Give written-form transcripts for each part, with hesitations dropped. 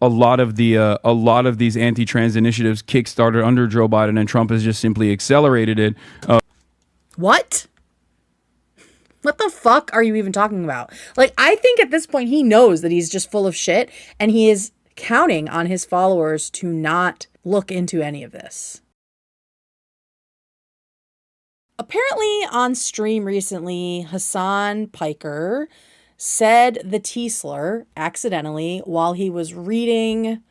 a lot of these anti-trans initiatives kickstarted under Joe Biden, and Trump has just simply accelerated it. What? What the fuck are you even talking about? Like, I think at this point he knows that he's just full of shit, and he is counting on his followers to not look into any of this. Apparently on stream recently, Hasan Piker said the T slur accidentally while he was reading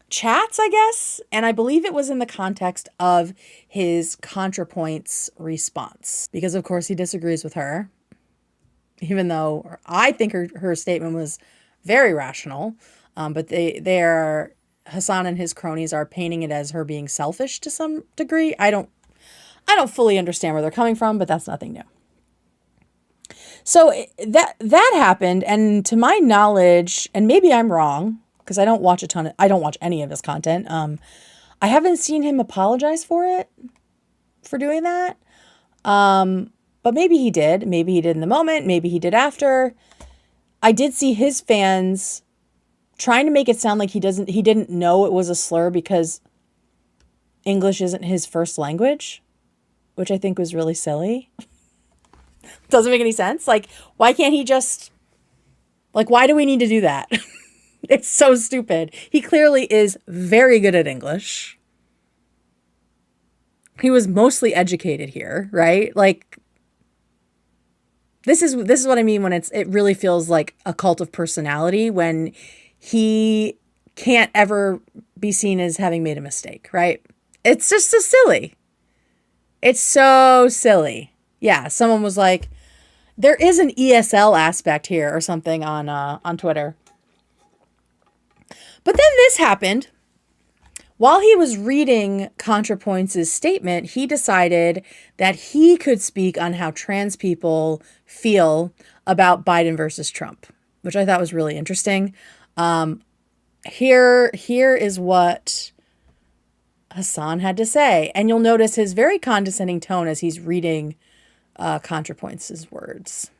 chats, I guess. And I believe it was in the context of his Contrapoints response. Because of course he disagrees with her. Even though I think her statement was very rational. But they are, Hasan and his cronies are painting it as her being selfish to some degree. I don't fully understand where they're coming from, but that's nothing new. So that happened, and to my knowledge, and maybe I'm wrong because I don't watch any of his content. I haven't seen him apologize for doing that. But maybe he did. Maybe he did in the moment. Maybe he did after. I did see his fans trying to make it sound like he didn't know it was a slur because English isn't his first language, which I think was really silly. Doesn't make any sense. Like, why can't he just, like, why do we need to do that? It's so stupid. He clearly is very good at English. He was mostly educated here, right? Like, this is what I mean when it really feels like a cult of personality, when he can't ever be seen as having made a mistake, right? It's just so silly. It's so silly. Yeah, someone was like, there is an ESL aspect here or something on Twitter. But then this happened. While he was reading Contrapoints' statement, he decided that he could speak on how trans people feel about Biden versus Trump, which I thought was really interesting. Here is what Hasan had to say. And you'll notice his very condescending tone as he's reading Contrapoints' words.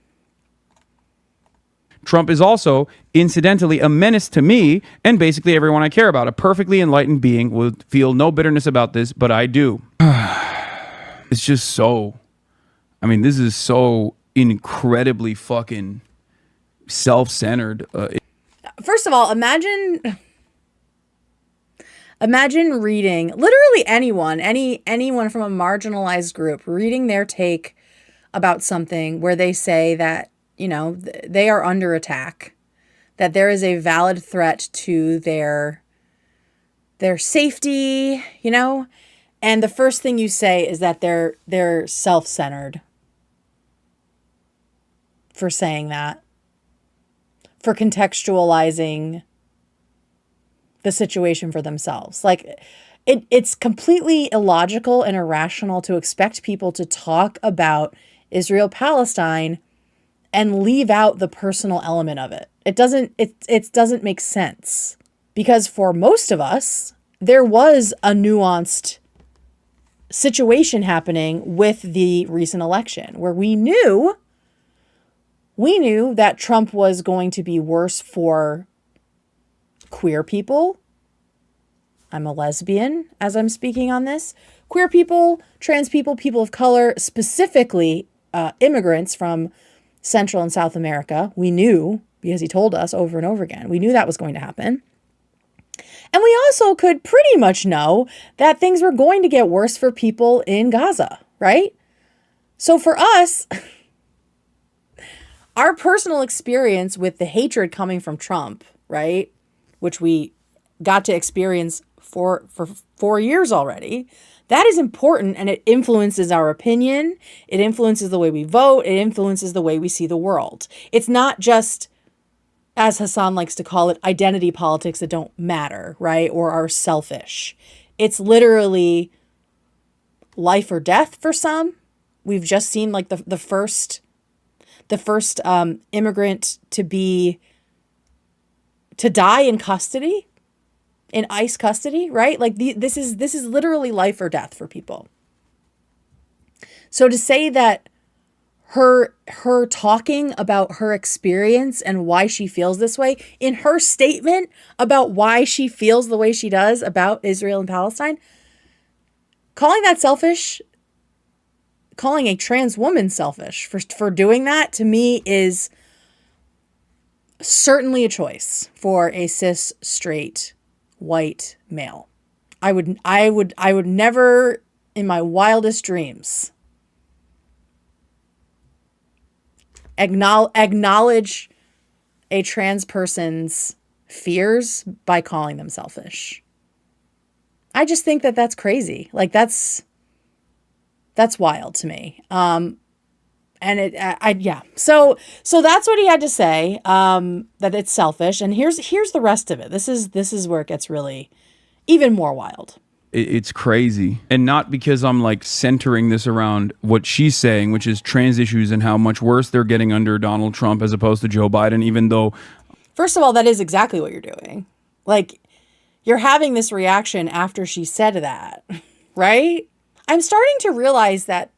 Trump is also, incidentally, a menace to me and basically everyone I care about. A perfectly enlightened being would feel no bitterness about this, but I do. It's just so... I mean, this is so incredibly fucking self-centered. First of all, imagine reading, literally anyone from a marginalized group, reading their take about something where they say that, you know, they are under attack, that there is a valid threat to their safety, you know, and the first thing you say is that they're self-centered for saying that, for contextualizing the situation for themselves. Like, it's completely illogical and irrational to expect people to talk about Israel-Palestine and leave out the personal element of it. It doesn't make sense, because for most of us, there was a nuanced situation happening with the recent election where we knew that Trump was going to be worse for queer people. I'm a lesbian as I'm speaking on this. Queer people, trans people, people of color, specifically immigrants from Central and South America. We knew, because he told us over and over again, we knew that was going to happen. And we also could pretty much know that things were going to get worse for people in Gaza, right? So for us, our personal experience with the hatred coming from Trump, right, which we got to experience for 4 years already, that is important, and it influences our opinion. It influences the way we vote. It influences the way we see the world. It's not just, as Hasan likes to call it, identity politics that don't matter, right, or are selfish. It's literally life or death for some. We've just seen like the first immigrant to die in custody, in ICE custody, right? Like this is literally life or death for people. So to say that her talking about her experience and why she feels this way in her statement about why she feels the way she does about Israel and Palestine, calling that selfish, calling a trans woman selfish for doing that, to me is certainly a choice for a cis straight white male. I would never in my wildest dreams acknowledge a trans person's fears by calling them selfish. I just think that that's crazy. Like that's wild to me. Yeah. So that's what he had to say. That it's selfish. And here's the rest of it. This is where it gets really even more wild. It's crazy. And not because I'm like centering this around what she's saying, which is trans issues and how much worse they're getting under Donald Trump as opposed to Joe Biden, even though... First of all, that is exactly what you're doing. Like, you're having this reaction after she said that, right? I'm starting to realize that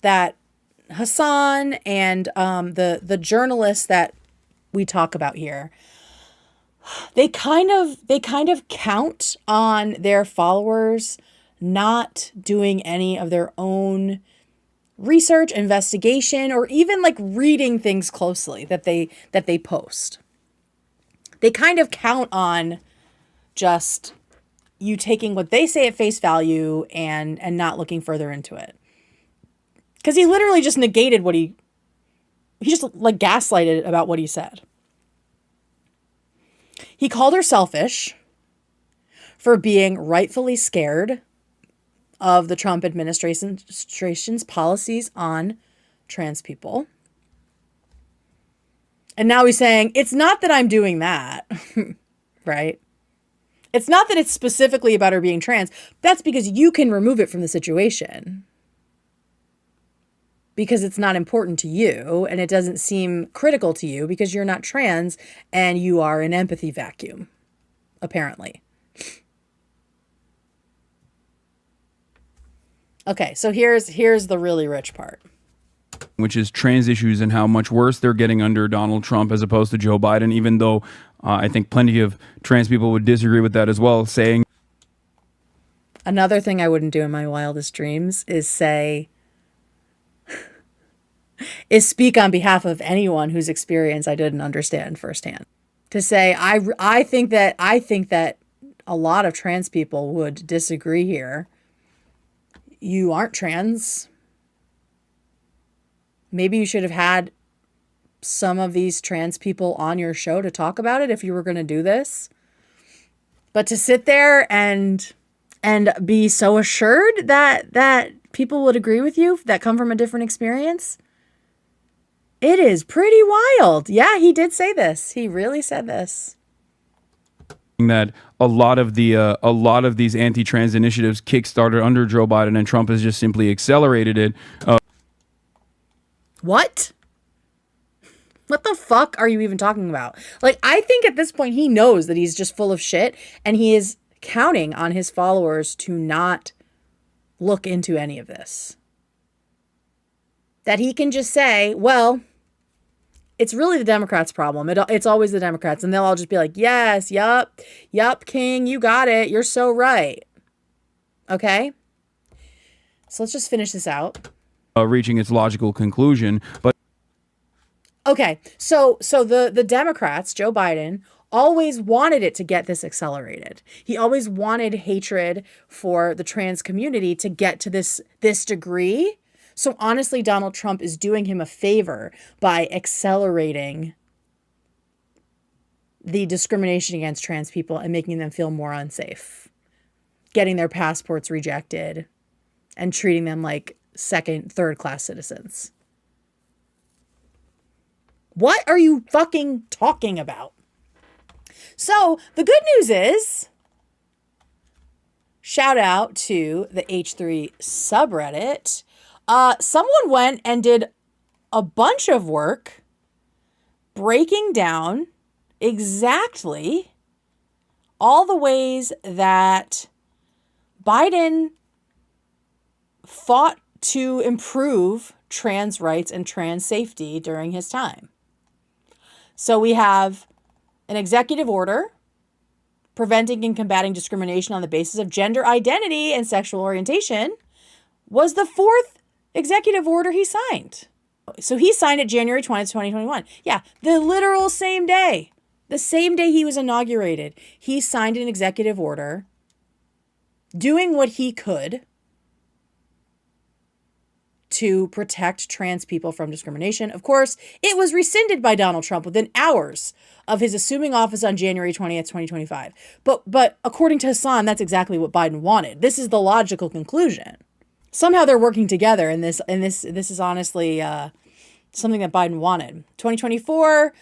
Hasan and the journalists that we talk about here, they kind of count on their followers not doing any of their own research, investigation, or even like reading things closely that they post. They kind of count on just you taking what they say at face value and not looking further into it. Because he literally just negated what he just like gaslighted about what he said. He called her selfish for being rightfully scared of the Trump administration's policies on trans people. And now he's saying, it's not that I'm doing that, right? It's not that it's specifically about her being trans. That's because you can remove it from the situation. Because it's not important to you and it doesn't seem critical to you because you're not trans and you are an empathy vacuum, apparently. Okay, so here's the really rich part. Which is trans issues and how much worse they're getting under Donald Trump as opposed to Joe Biden, even though I think plenty of trans people would disagree with that as well, saying... Another thing I wouldn't do in my wildest dreams is speak on behalf of anyone whose experience I didn't understand firsthand. To say, I think that a lot of trans people would disagree here. You aren't trans. Maybe you should have had some of these trans people on your show to talk about it if you were going to do this. But to sit there and be so assured that people would agree with you that come from a different experience, it is pretty wild. Yeah, he did say this. He really said this. That a lot of these anti-trans initiatives kickstarted under Joe Biden, and Trump has just simply accelerated it. What? What the fuck are you even talking about? Like, I think at this point he knows that he's just full of shit, and he is counting on his followers to not look into any of this. That he can just say, well, it's really the Democrats' problem. It's always the Democrats. And they'll all just be like, yes, yup, King, you got it. You're so right. Okay? So let's just finish this out. Reaching its logical conclusion. But okay, so the Democrats, Joe Biden, always wanted it to get this accelerated. He always wanted hatred for the trans community to get to this degree. So honestly, Donald Trump is doing him a favor by accelerating the discrimination against trans people and making them feel more unsafe, getting their passports rejected and treating them like second, third class citizens. What are you fucking talking about? So the good news is, shout out to the H3 subreddit. Someone went and did a bunch of work breaking down exactly all the ways that Biden fought to improve trans rights and trans safety during his time. So we have an executive order preventing and combating discrimination on the basis of gender identity and sexual orientation was the fourth executive order he signed. So he signed it January 20th, 2021. Yeah, the literal same day. The same day he was inaugurated, he signed an executive order doing what he could to protect trans people from discrimination. Of course, it was rescinded by Donald Trump within hours of his assuming office on January 20th, 2025. But according to Hasan, that's exactly what Biden wanted. This is the logical conclusion. Somehow they're working together, and this is honestly something that Biden wanted. 2024,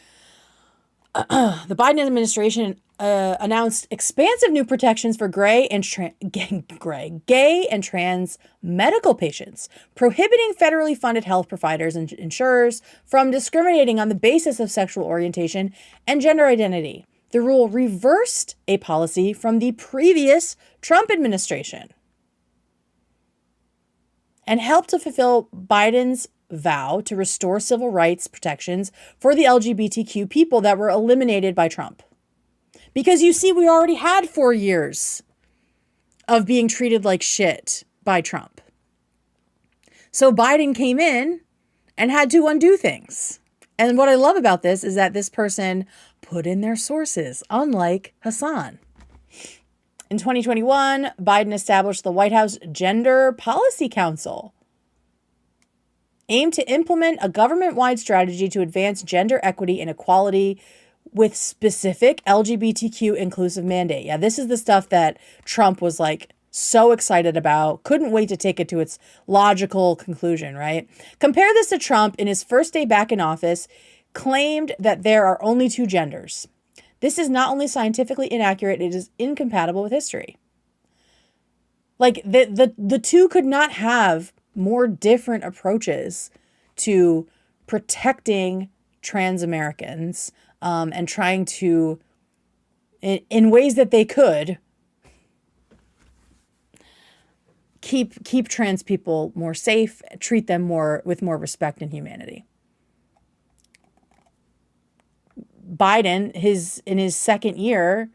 the Biden administration announced expansive new protections for gay and trans medical patients, prohibiting federally funded health providers and insurers from discriminating on the basis of sexual orientation and gender identity. The rule reversed a policy from the previous Trump administration and helped to fulfill Biden's vow to restore civil rights protections for the LGBTQ people that were eliminated by Trump. Because you see, we already had 4 years of being treated like shit by Trump. So Biden came in and had to undo things. And what I love about this is that this person put in their sources, unlike Hasan. In 2021, Biden established the White House Gender Policy Council, aimed to implement a government-wide strategy to advance gender equity and equality with specific LGBTQ inclusive mandate. Yeah, this is the stuff that Trump was like so excited about, couldn't wait to take it to its logical conclusion, right? Compare this to Trump in his first day back in office, claimed that there are only two genders. This is not only scientifically inaccurate, it is incompatible with history. Like the two could not have more different approaches to protecting trans Americans and trying to, in ways that they could, keep trans people more safe, treat them with more respect and humanity. Biden, in his second year,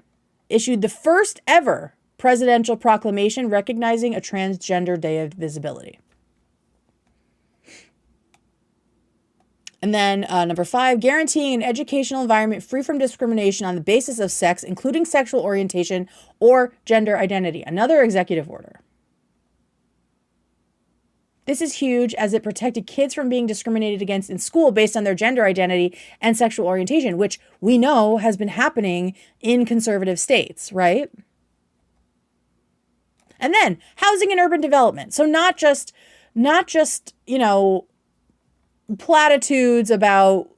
issued the first ever presidential proclamation recognizing a transgender day of visibility. And then number 5, guaranteeing an educational environment free from discrimination on the basis of sex, including sexual orientation or gender identity. Another executive order. This is huge as it protected kids from being discriminated against in school based on their gender identity and sexual orientation, which we know has been happening in conservative states, right? And then housing and urban development. So not just, platitudes about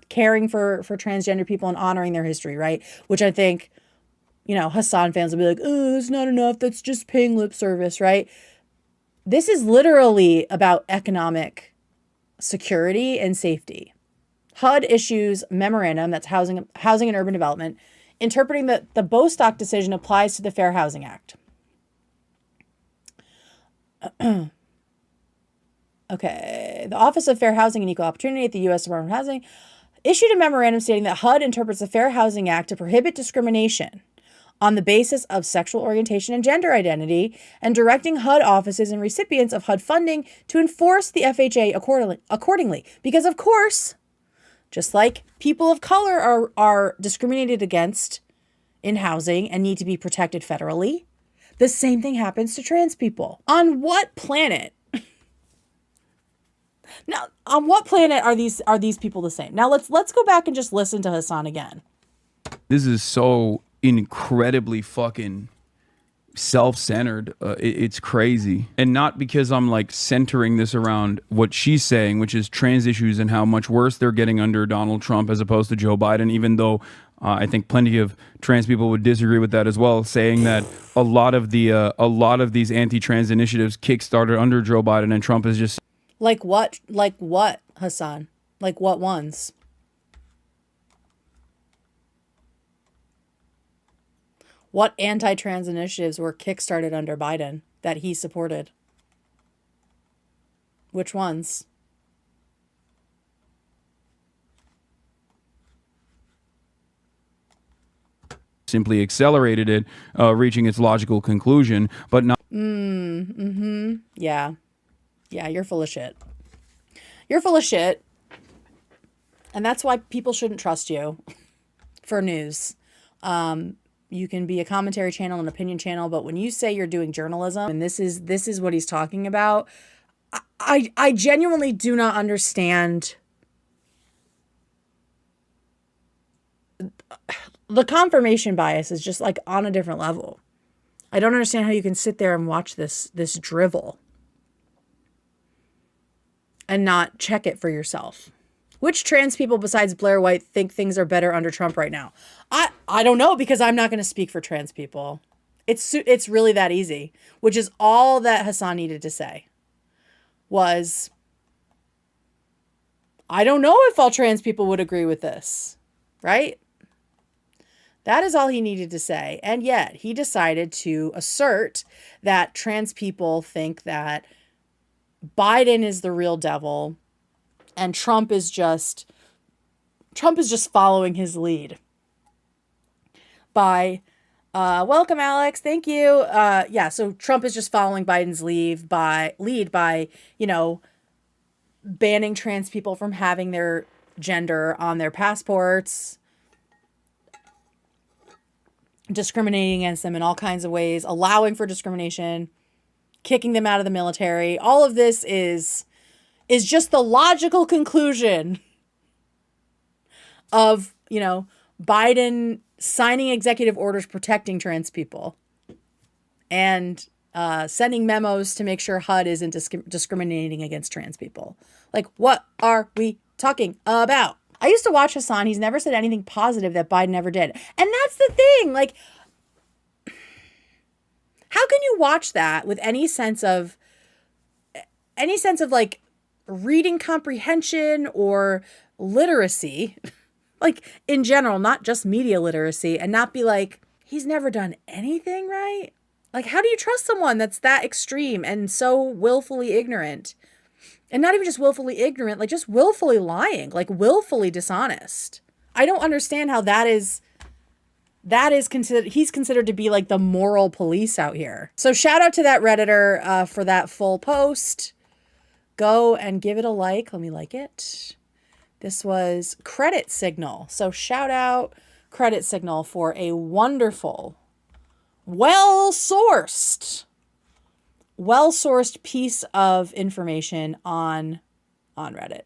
caring for transgender people and honoring their history, right? Which I think, Hasan fans will be like, oh, it's not enough. That's just paying lip service, right? This is literally about economic security and safety. HUD issues memorandum, that's housing and urban development, interpreting that the Bostock decision applies to the Fair Housing Act. Okay, the Office of Fair Housing and Equal Opportunity at the U.S. Department of Housing issued a memorandum stating that HUD interprets the Fair Housing Act to prohibit discrimination on the basis of sexual orientation and gender identity, and directing HUD offices and recipients of HUD funding to enforce the FHA accordingly. Because, of course, just like people of color are discriminated against in housing and need to be protected federally, the same thing happens to trans people. On what planet? Now, on what planet are these people the same? Now, let's go back and just listen to Hasan again. This is so incredibly fucking self-centered. It's crazy. And not because I'm like centering this around what she's saying, which is trans issues and how much worse they're getting under Donald Trump as opposed to Joe Biden, even though I think plenty of trans people would disagree with that as well, saying that a lot of these anti-trans initiatives kickstarted under Joe Biden, and Trump is just like what, Hasan? Like what ones? What anti-trans initiatives were kickstarted under Biden that he supported? Which ones? Simply accelerated it, reaching its logical conclusion, but not. Yeah. Yeah, you're full of shit. You're full of shit. And that's why people shouldn't trust you for news. You can be a commentary channel, an opinion channel, but when you say you're doing journalism, and this is what he's talking about, I genuinely do not understand the confirmation bias is just like on a different level. I don't understand how you can sit there and watch this drivel and not check it for yourself. Which trans people besides Blair White think things are better under Trump right now? I don't know, because I'm not going to speak for trans people. It's really that easy, which is all that Hasan needed to say was, I don't know if all trans people would agree with this, right? That is all he needed to say. And yet he decided to assert that trans people think that Biden is the real devil and Trump is just following his lead by, welcome Alex. Thank you. Yeah. So Trump is just following Biden's lead by, banning trans people from having their gender on their passports, discriminating against them in all kinds of ways, allowing for discrimination, kicking them out of the military. All of this is just the logical conclusion of, Biden signing executive orders protecting trans people and sending memos to make sure HUD isn't discriminating against trans people. Like, what are we talking about? I used to watch Hasan. He's never said anything positive that Biden ever did. And that's the thing. Like, how can you watch that with any sense of like reading comprehension or literacy, like in general, not just media literacy, and not be like, he's never done anything right? Like, how do you trust someone that's that extreme and so willfully ignorant? And not even just willfully ignorant, like just willfully lying, like willfully dishonest. I don't understand how that is considered, he's considered to be like the moral police out here. So shout out to that Redditor for that full post. Go and give it a like. Let me like it. This was Credit Signal. So shout out Credit Signal for a wonderful, well-sourced piece of information on Reddit.